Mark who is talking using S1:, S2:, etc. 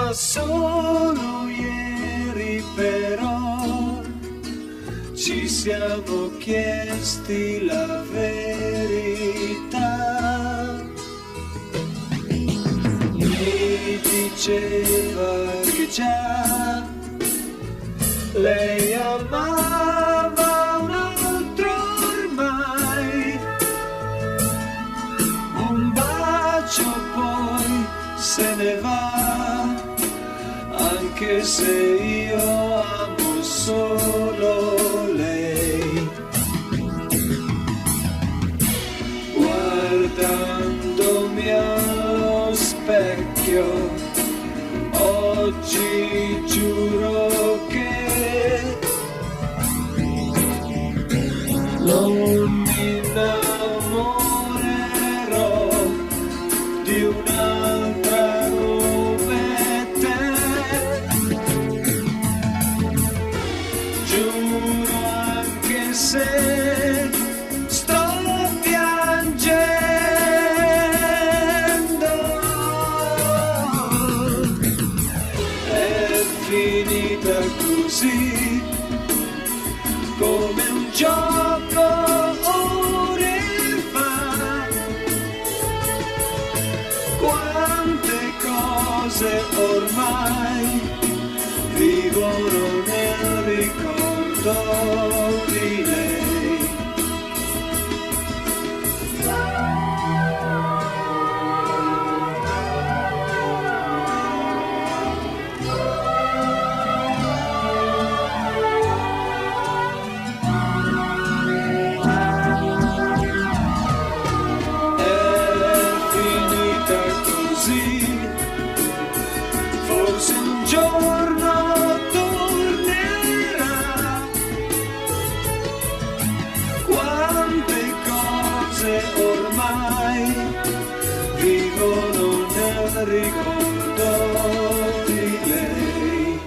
S1: Ma solo ieri però ci siamo chiesti la verità. Mi diceva che già lei amava un altro ormai, un bacio poi se ne va, anche se io amo solo lei. Guardandomi allo specchio, oggi giuro che non mi innamorerò di un'altra come te. Giuro anche se sto piangendo, è finita così come un gioco ore fa. Quante cose ormai vivono nel ricordo di lei. Forse un giorno tornerà. Quante cose ormai vivono nel ricordo di lei.